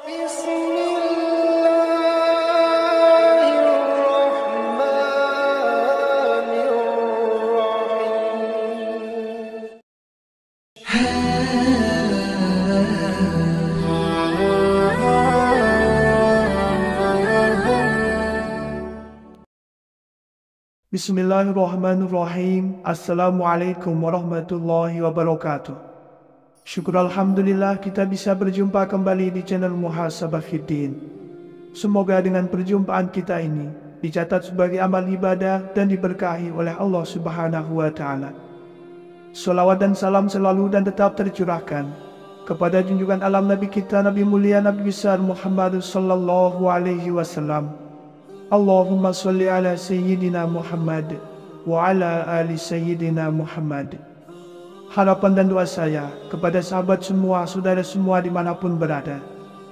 Bismillahirrahmanirrahim. Bismillahirrahmanirrahim. Assalamualaikum warahmatullahi wabarakatuh. Syukur Alhamdulillah kita bisa berjumpa kembali di channel Muhasabah Fiddin. Semoga dengan perjumpaan kita ini dicatat sebagai amal ibadah dan diberkahi oleh Allah Subhanahu wa Ta'ala. Salawat dan salam selalu dan tetap tercurahkan kepada junjungan alam Nabi kita, Nabi mulia, Nabi besar Muhammad sallallahu alaihi wasallam. Allahumma salli ala Sayyidina Muhammad wa ala ali Sayyidina Muhammad. Harapan dan doa saya kepada sahabat semua, saudara semua dimanapun berada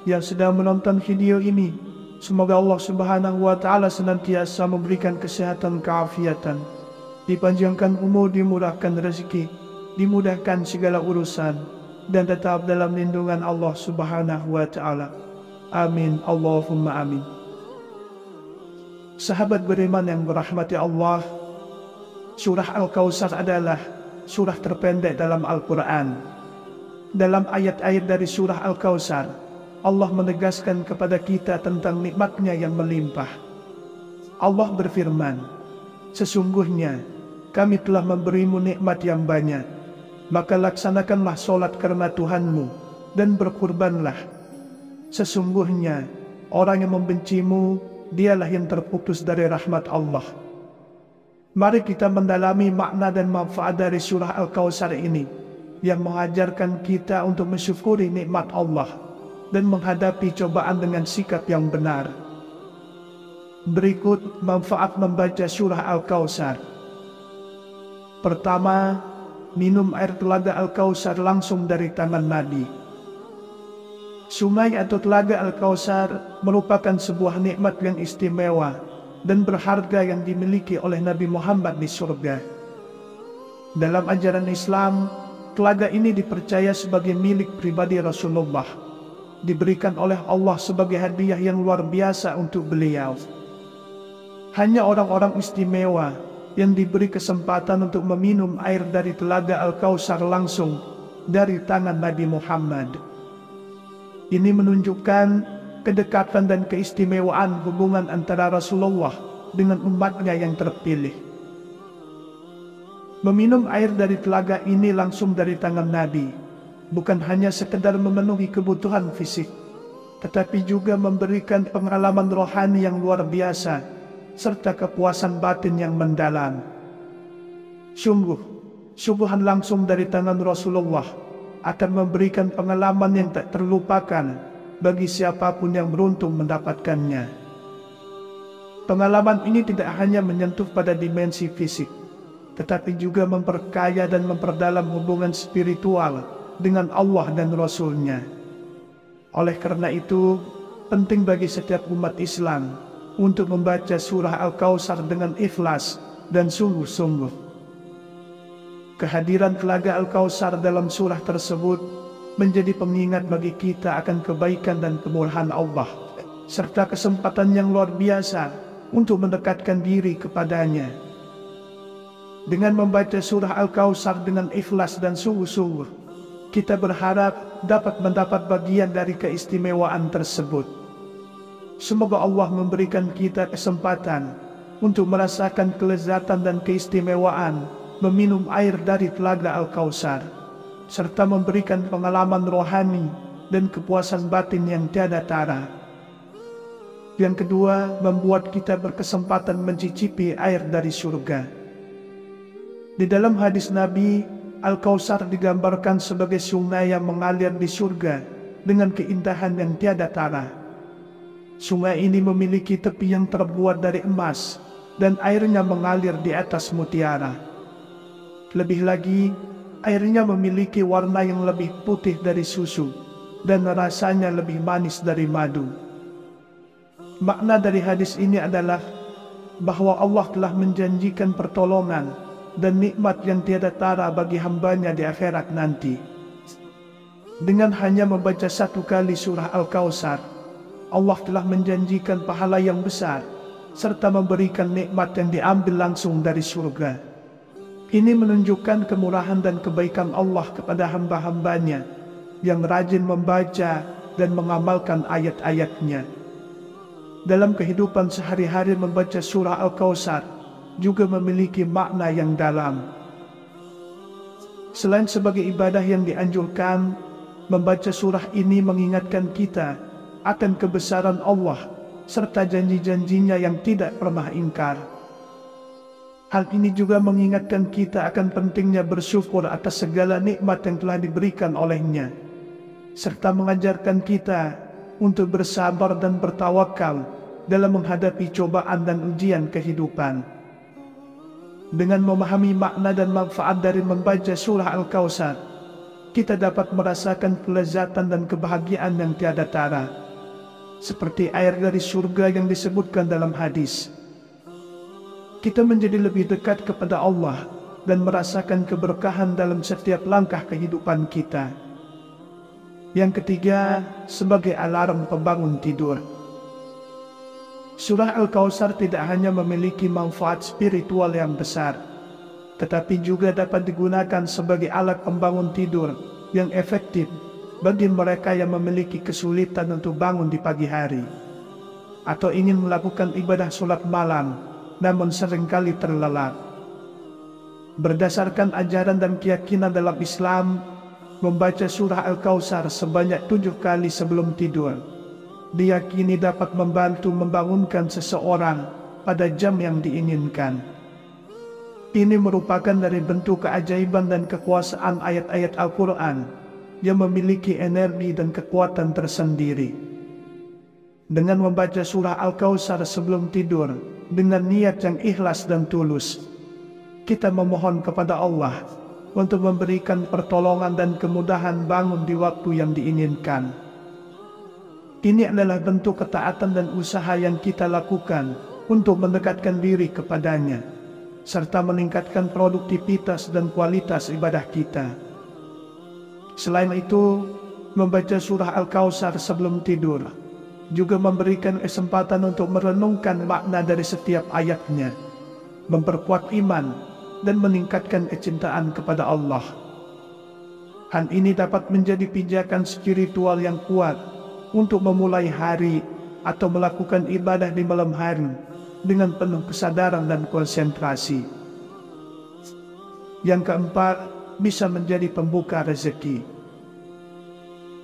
yang sedang menonton video ini, semoga Allah Subhanahu wa Ta'ala senantiasa memberikan kesehatan, keafiatan, dipanjangkan umur, dimurahkan rezeki, dimudahkan segala urusan, dan tetap dalam lindungan Allah Subhanahu wa Ta'ala. Amin, Allahumma amin. Sahabat beriman yang dirahmati Allah, surah Al-Kautsar adalah surah terpendek dalam Al-Quran. Dalam ayat-ayat dari surah Al-Kautsar, Allah menegaskan kepada kita tentang nikmat-Nya yang melimpah. Allah berfirman, sesungguhnya kami telah memberimu nikmat yang banyak, maka laksanakanlah solat karena Tuhanmu dan berkurbanlah. Sesungguhnya orang yang membencimu, dialah yang terputus dari rahmat Allah. Mari kita mendalami makna dan manfaat dari surah Al-Kautsar ini yang mengajarkan kita untuk mensyukuri nikmat Allah dan menghadapi cobaan dengan sikap yang benar. Berikut manfaat membaca surah Al-Kautsar. Pertama, minum air telaga Al-Kautsar langsung dari tangan Nabi. Sungai atau telaga Al-Kautsar merupakan sebuah nikmat yang istimewa dan berharga yang dimiliki oleh Nabi Muhammad di surga. Dalam ajaran Islam, telaga ini dipercaya sebagai milik pribadi Rasulullah, diberikan oleh Allah sebagai hadiah yang luar biasa untuk beliau. Hanya orang-orang istimewa yang diberi kesempatan untuk meminum air dari telaga Al-Kautsar langsung dari tangan Nabi Muhammad. Ini menunjukkan kedekatan dan keistimewaan hubungan antara Rasulullah dengan umatnya yang terpilih. Meminum air dari telaga ini langsung dari tangan Nabi bukan hanya sekedar memenuhi kebutuhan fisik, tetapi juga memberikan pengalaman rohani yang luar biasa serta kepuasan batin yang mendalam. Sungguh, suguhan langsung dari tangan Rasulullah akan memberikan pengalaman yang tak terlupakan bagi siapapun yang beruntung mendapatkannya. Pengalaman ini tidak hanya menyentuh pada dimensi fisik, tetapi juga memperkaya dan memperdalam hubungan spiritual dengan Allah dan Rasul-Nya. Oleh karena itu, penting bagi setiap umat Islam untuk membaca surah Al-Kautsar dengan ikhlas dan sungguh-sungguh. Kehadiran telaga Al-Kautsar dalam surah tersebut menjadi pengingat bagi kita akan kebaikan dan kemurahan Allah, serta kesempatan yang luar biasa untuk mendekatkan diri kepadanya. Dengan membaca surah Al-Kautsar dengan ikhlas dan sungguh-sungguh, kita berharap dapat mendapat bagian dari keistimewaan tersebut. Semoga Allah memberikan kita kesempatan untuk merasakan kelezatan dan keistimewaan meminum air dari telaga Al-Kautsar, serta memberikan pengalaman rohani dan kepuasan batin yang tiada tara. Yang kedua, membuat kita berkesempatan mencicipi air dari surga. Di dalam hadis Nabi, Al-Kautsar digambarkan sebagai sungai yang mengalir di surga dengan keindahan yang tiada tara. Sungai ini memiliki tepi yang terbuat dari emas dan airnya mengalir di atas mutiara. Lebih lagi, airnya memiliki warna yang lebih putih dari susu dan rasanya lebih manis dari madu. Makna dari hadis ini adalah bahwa Allah telah menjanjikan pertolongan dan nikmat yang tiada tara bagi hambanya di akhirat nanti. Dengan hanya membaca satu kali surah Al-Kautsar, Allah telah menjanjikan pahala yang besar, serta memberikan nikmat yang diambil langsung dari surga. Ini menunjukkan kemurahan dan kebaikan Allah kepada hamba-hambanya yang rajin membaca dan mengamalkan ayat-ayatnya. Dalam kehidupan sehari-hari, membaca surah Al-Kautsar juga memiliki makna yang dalam. Selain sebagai ibadah yang dianjurkan, membaca surah ini mengingatkan kita akan kebesaran Allah serta janji-janjinya yang tidak pernah ingkar. Hal ini juga mengingatkan kita akan pentingnya bersyukur atas segala nikmat yang telah diberikan olehnya, serta mengajarkan kita untuk bersabar dan bertawakal dalam menghadapi cobaan dan ujian kehidupan. Dengan memahami makna dan manfaat dari membaca surah Al-Kautsar, kita dapat merasakan kelezatan dan kebahagiaan yang tiada tara, seperti air dari surga yang disebutkan dalam hadis. Kita menjadi lebih dekat kepada Allah dan merasakan keberkahan dalam setiap langkah kehidupan kita. Yang ketiga, sebagai alarm pembangun tidur. Surah Al-Kautsar tidak hanya memiliki manfaat spiritual yang besar, tetapi juga dapat digunakan sebagai alat pembangun tidur yang efektif bagi mereka yang memiliki kesulitan untuk bangun di pagi hari, atau ingin melakukan ibadah sholat malam namun seringkali terlelap. Berdasarkan ajaran dan keyakinan dalam Islam, membaca surah Al-Kautsar sebanyak 7 kali sebelum tidur diyakini dapat membantu membangunkan seseorang pada jam yang diinginkan. Ini merupakan dari bentuk keajaiban dan kekuasaan ayat-ayat Al-Quran yang memiliki energi dan kekuatan tersendiri. Dengan membaca surah Al-Kautsar sebelum tidur dengan niat yang ikhlas dan tulus, kita memohon kepada Allah untuk memberikan pertolongan dan kemudahan bangun di waktu yang diinginkan. Ini adalah bentuk ketaatan dan usaha yang kita lakukan untuk mendekatkan diri kepadanya, serta meningkatkan produktivitas dan kualitas ibadah kita. Selain itu, membaca surah Al-Kautsar sebelum tidur juga memberikan kesempatan untuk merenungkan makna dari setiap ayatnya, memperkuat iman, dan meningkatkan kecintaan kepada Allah. Hal ini dapat menjadi pijakan spiritual yang kuat untuk memulai hari atau melakukan ibadah di malam hari dengan penuh kesadaran dan konsentrasi. Yang keempat, bisa menjadi pembuka rezeki.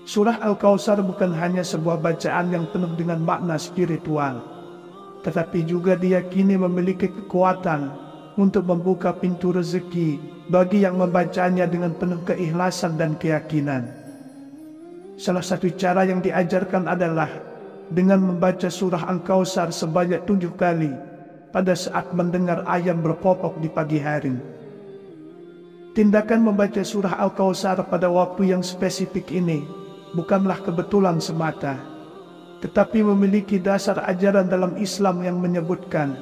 Surah Al-Kautsar bukan hanya sebuah bacaan yang penuh dengan makna spiritual, tetapi juga diyakini memiliki kekuatan untuk membuka pintu rezeki bagi yang membacanya dengan penuh keikhlasan dan keyakinan. Salah satu cara yang diajarkan adalah dengan membaca surah Al-Kautsar sebanyak 7 kali pada saat mendengar ayam berkokok di pagi hari. Tindakan membaca surah Al-Kautsar pada waktu yang spesifik ini bukanlah kebetulan semata, tetapi memiliki dasar ajaran dalam Islam yang menyebutkan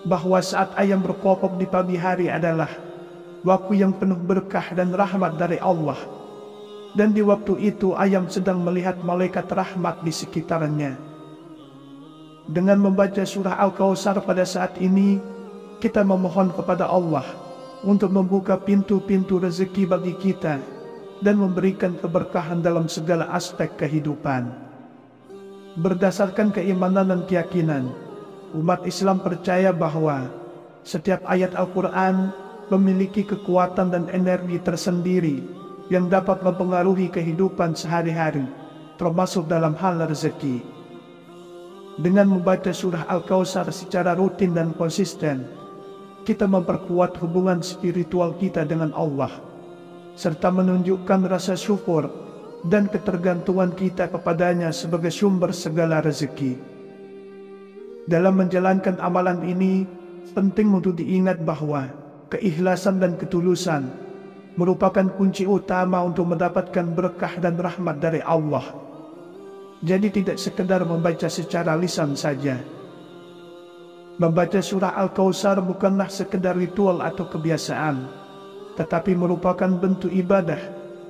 bahwa saat ayam berkokok di pagi hari adalah waktu yang penuh berkah dan rahmat dari Allah. Dan di waktu itu ayam sedang melihat malaikat rahmat di sekitarnya. Dengan membaca surah Al-Kautsar pada saat ini, kita memohon kepada Allah untuk membuka pintu-pintu rezeki bagi kita dan memberikan keberkahan dalam segala aspek kehidupan. Berdasarkan keimanan dan keyakinan, umat Islam percaya bahwa setiap ayat Al-Quran memiliki kekuatan dan energi tersendiri yang dapat mempengaruhi kehidupan sehari-hari, termasuk dalam hal rezeki. Dengan membaca surah Al-Kautsar secara rutin dan konsisten, kita memperkuat hubungan spiritual kita dengan Allah, serta menunjukkan rasa syukur dan ketergantungan kita kepadanya sebagai sumber segala rezeki. Dalam menjalankan amalan ini, penting untuk diingat bahwa keikhlasan dan ketulusan merupakan kunci utama untuk mendapatkan berkah dan rahmat dari Allah. Jadi tidak sekedar membaca secara lisan saja. Membaca surah Al-Kautsar bukanlah sekedar ritual atau kebiasaan, tetapi merupakan bentuk ibadah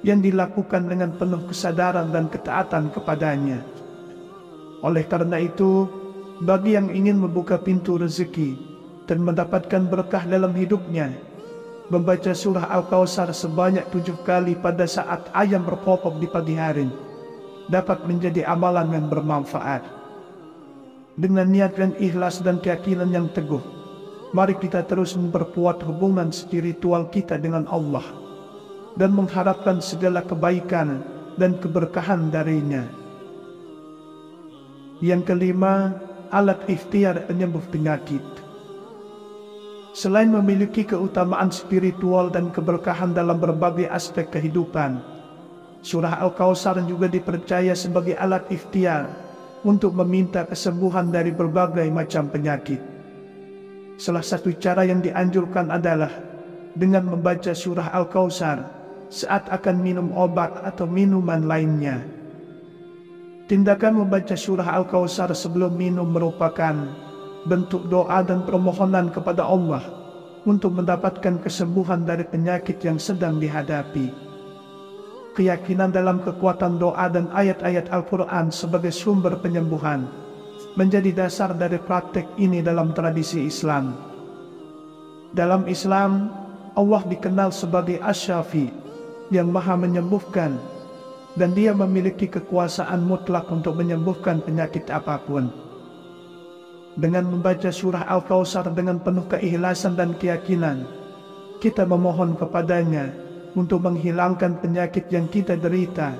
yang dilakukan dengan penuh kesadaran dan ketaatan kepadanya. Oleh karena itu, bagi yang ingin membuka pintu rezeki dan mendapatkan berkah dalam hidupnya, membaca surah Al-Kautsar sebanyak 7 kali pada saat ayam berkokok di pagi hari dapat menjadi amalan yang bermanfaat. Dengan niat yang ikhlas dan keyakinan yang teguh, mari kita terus memperkuat hubungan spiritual kita dengan Allah dan mengharapkan segala kebaikan dan keberkahan darinya. Yang kelima, alat ikhtiar penyembuh penyakit. Selain memiliki keutamaan spiritual dan keberkahan dalam berbagai aspek kehidupan, surah Al-Kautsar juga dipercaya sebagai alat ikhtiar untuk meminta kesembuhan dari berbagai macam penyakit. Salah satu cara yang dianjurkan adalah dengan membaca surah Al-Kautsar saat akan minum obat atau minuman lainnya. Tindakan membaca surah Al-Kautsar sebelum minum merupakan bentuk doa dan permohonan kepada Allah untuk mendapatkan kesembuhan dari penyakit yang sedang dihadapi. Keyakinan dalam kekuatan doa dan ayat-ayat Al-Quran sebagai sumber penyembuhan menjadi dasar dari praktek ini dalam tradisi Islam. Dalam Islam, Allah dikenal sebagai Asy-Syafi, yang maha menyembuhkan, dan Dia memiliki kekuasaan mutlak untuk menyembuhkan penyakit apapun. Dengan membaca surah Al-Kautsar dengan penuh keikhlasan dan keyakinan, kita memohon kepadanya untuk menghilangkan penyakit yang kita derita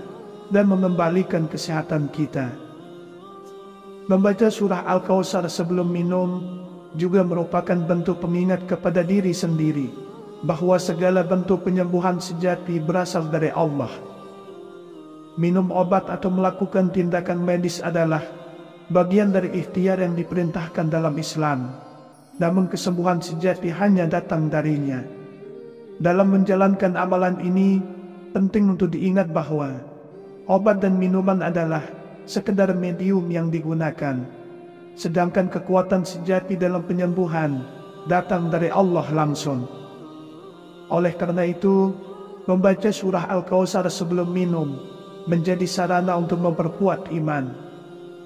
dan mengembalikan kesehatan kita. Membaca surah Al-Kautsar sebelum minum juga merupakan bentuk pengingat kepada diri sendiri bahwa segala bentuk penyembuhan sejati berasal dari Allah. Minum obat atau melakukan tindakan medis adalah bagian dari ikhtiar yang diperintahkan dalam Islam, namun kesembuhan sejati hanya datang darinya. Dalam menjalankan amalan ini, penting untuk diingat bahwa obat dan minuman adalah sekedar medium yang digunakan, sedangkan kekuatan sejati dalam penyembuhan datang dari Allah langsung. Oleh karena itu, membaca surah Al-Kautsar sebelum minum menjadi sarana untuk memperkuat iman,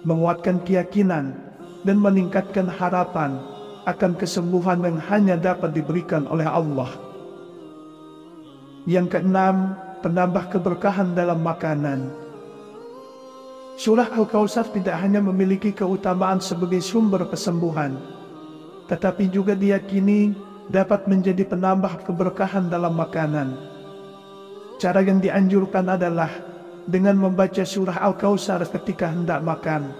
menguatkan keyakinan, dan meningkatkan harapan akan kesembuhan yang hanya dapat diberikan oleh Allah. Yang keenam, penambah keberkahan dalam makanan. Surah Al-Kautsar tidak hanya memiliki keutamaan sebagai sumber kesembuhan, tetapi juga diyakini dapat menjadi penambah keberkahan dalam makanan. Cara yang dianjurkan adalah dengan membaca surah Al-Kautsar ketika hendak makan,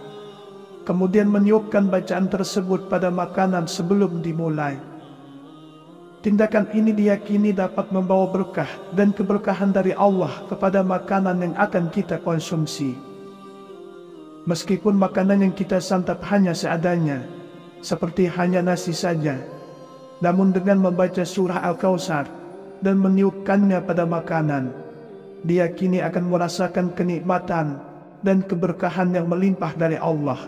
kemudian meniupkan bacaan tersebut pada makanan sebelum dimulai. Tindakan ini diyakini dapat membawa berkah dan keberkahan dari Allah kepada makanan yang akan kita konsumsi. Meskipun makanan yang kita santap hanya seadanya, seperti hanya nasi saja, namun dengan membaca surah Al-Kautsar dan meniupkannya pada makanan, diyakini akan merasakan kenikmatan dan keberkahan yang melimpah dari Allah.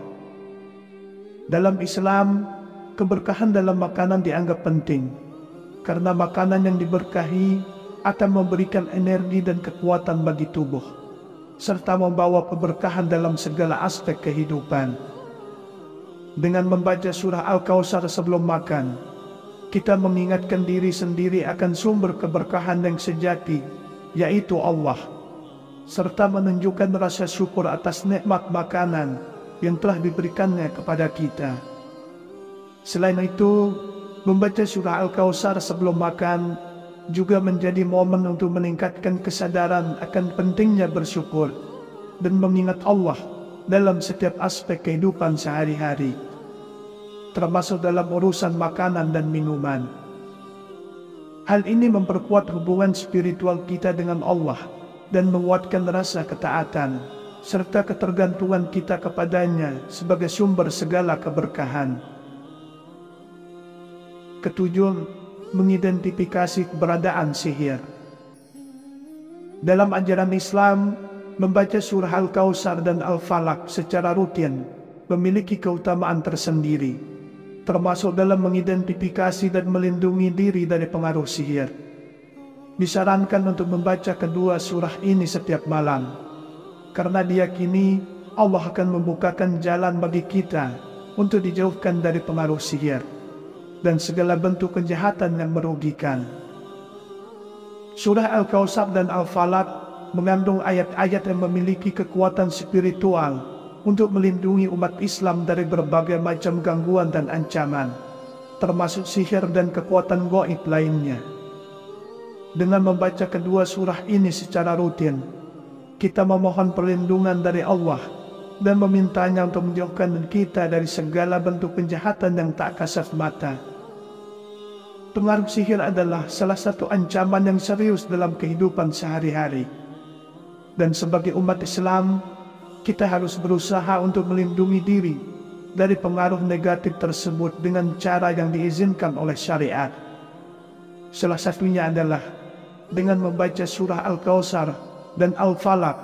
Dalam Islam, keberkahan dalam makanan dianggap penting, karena makanan yang diberkahi akan memberikan energi dan kekuatan bagi tubuh, serta membawa keberkahan dalam segala aspek kehidupan. Dengan membaca surah Al-Kautsar sebelum makan, kita mengingatkan diri sendiri akan sumber keberkahan yang sejati, yaitu Allah, serta menunjukkan rasa syukur atas nikmat makanan yang telah diberikannya kepada kita. Selain itu, membaca surah Al-Kautsar sebelum makan juga menjadi momen untuk meningkatkan kesadaran akan pentingnya bersyukur dan mengingat Allah dalam setiap aspek kehidupan sehari-hari, termasuk dalam urusan makanan dan minuman. Hal ini memperkuat hubungan spiritual kita dengan Allah dan menguatkan rasa ketaatan serta ketergantungan kita kepadanya sebagai sumber segala keberkahan. Ketujuh, mengidentifikasi keberadaan sihir. Dalam ajaran Islam, membaca surah Al-Kautsar dan Al-Falaq secara rutin memiliki keutamaan tersendiri, termasuk dalam mengidentifikasi dan melindungi diri dari pengaruh sihir. Disarankan untuk membaca kedua surah ini setiap malam, karena diyakini Allah akan membukakan jalan bagi kita untuk dijauhkan dari pengaruh sihir dan segala bentuk kejahatan yang merugikan. Surah Al-Kautsar dan Al-Falaq mengandung ayat-ayat yang memiliki kekuatan spiritual untuk melindungi umat Islam dari berbagai macam gangguan dan ancaman, termasuk sihir dan kekuatan gaib lainnya. Dengan membaca kedua surah ini secara rutin, kita memohon perlindungan dari Allah dan memintanya untuk menjauhkan kita dari segala bentuk kejahatan yang tak kasat mata. Pengaruh sihir adalah salah satu ancaman yang serius dalam kehidupan sehari-hari. Dan sebagai umat Islam, kita harus berusaha untuk melindungi diri dari pengaruh negatif tersebut dengan cara yang diizinkan oleh syariat. Salah satunya adalah dengan membaca surah Al-Kautsar dan Al-Falaq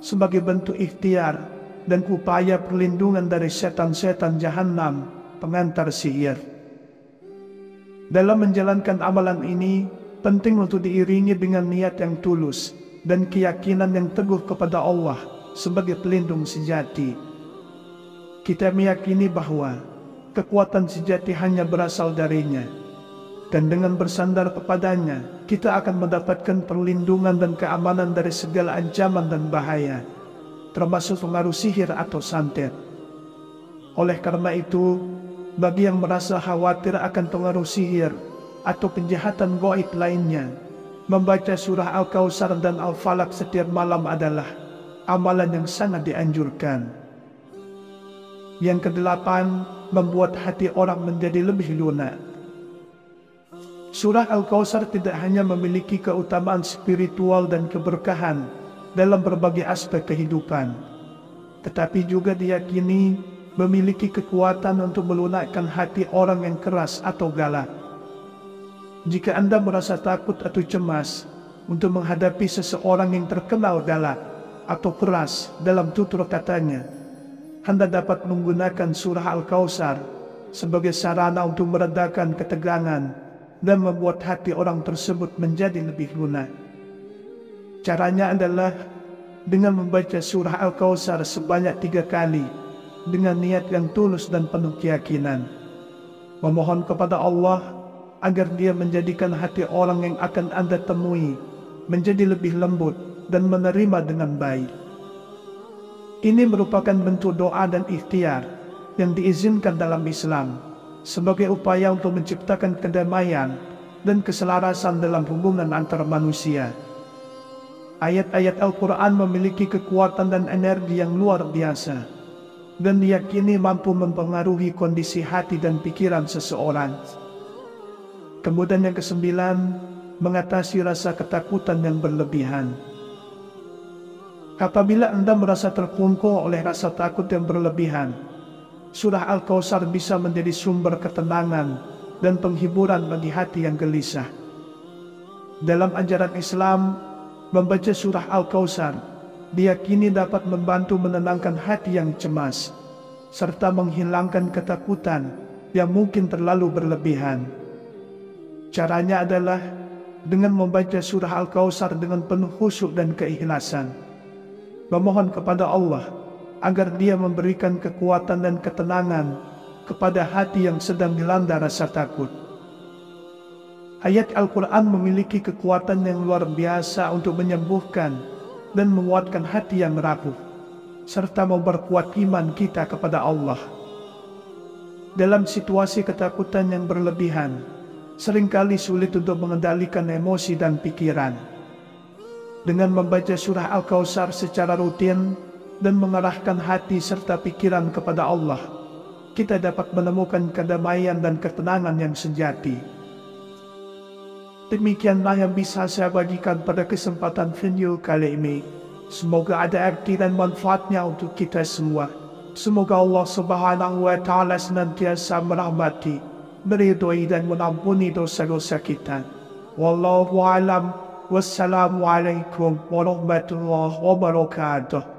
sebagai bentuk ikhtiar dan upaya perlindungan dari setan-setan jahanam pengantar sihir. Dalam menjalankan amalan ini, penting untuk diiringi dengan niat yang tulus dan keyakinan yang teguh kepada Allah sebagai pelindung sejati. Kita meyakini bahwa kekuatan sejati hanya berasal darinya, dan dengan bersandar kepadanya, kita akan mendapatkan perlindungan dan keamanan dari segala ancaman dan bahaya, termasuk pengaruh sihir atau santet. Oleh karena itu, bagi yang merasa khawatir akan pengaruh sihir atau kejahatan gaib lainnya, membaca surah Al-Kautsar dan Al-Falaq setiap malam adalah amalan yang sangat dianjurkan. Yang kedelapan, membuat hati orang menjadi lebih lunak. Surah Al-Kautsar tidak hanya memiliki keutamaan spiritual dan keberkahan dalam berbagai aspek kehidupan, tetapi juga diyakini memiliki kekuatan untuk melunakkan hati orang yang keras atau galak. Jika Anda merasa takut atau cemas untuk menghadapi seseorang yang terkenal galak atau keras dalam tutur katanya, Anda dapat menggunakan surah Al-Kautsar sebagai sarana untuk meredakan ketegangan dan membuat hati orang tersebut menjadi lebih lunak. Caranya adalah dengan membaca surah Al-Kautsar sebanyak 3 kali dengan niat yang tulus dan penuh keyakinan, memohon kepada Allah agar Dia menjadikan hati orang yang akan Anda temui menjadi lebih lembut dan menerima dengan baik. Ini merupakan bentuk doa dan ikhtiar yang diizinkan dalam Islam sebagai upaya untuk menciptakan kedamaian dan keselarasan dalam hubungan antar manusia. Ayat-ayat Al-Quran memiliki kekuatan dan energi yang luar biasa, dan diyakini mampu mempengaruhi kondisi hati dan pikiran seseorang. Kemudian yang kesembilan, mengatasi rasa ketakutan yang berlebihan. Apabila Anda merasa terkungkung oleh rasa takut yang berlebihan, surah Al-Kautsar bisa menjadi sumber ketenangan dan penghiburan bagi hati yang gelisah. Dalam ajaran Islam, membaca surah Al-Kautsar diyakini dapat membantu menenangkan hati yang cemas, serta menghilangkan ketakutan yang mungkin terlalu berlebihan. Caranya adalah dengan membaca surah Al-Kautsar dengan penuh khusyuk dan keikhlasan, memohon kepada Allah agar Dia memberikan kekuatan dan ketenangan kepada hati yang sedang dilanda rasa takut. Ayat Al-Quran memiliki kekuatan yang luar biasa untuk menyembuhkan dan menguatkan hati yang rapuh, serta memperkuat iman kita kepada Allah. Dalam situasi ketakutan yang berlebihan, seringkali sulit untuk mengendalikan emosi dan pikiran. Dengan membaca surah Al-Kautsar secara rutin dan mengarahkan hati serta pikiran kepada Allah, kita dapat menemukan kedamaian dan ketenangan yang sejati. Demikianlah yang bisa saya bagikan pada kesempatan video kali ini. Semoga ada arti dan manfaatnya untuk kita semua. Semoga Allah Subhanahu wa Ta'ala senantiasa merahmati, meridhoi dan mengampuni dosa-dosa kita. Wallahu a'lam. Wassalamualaikum warahmatullahi wabarakatuh.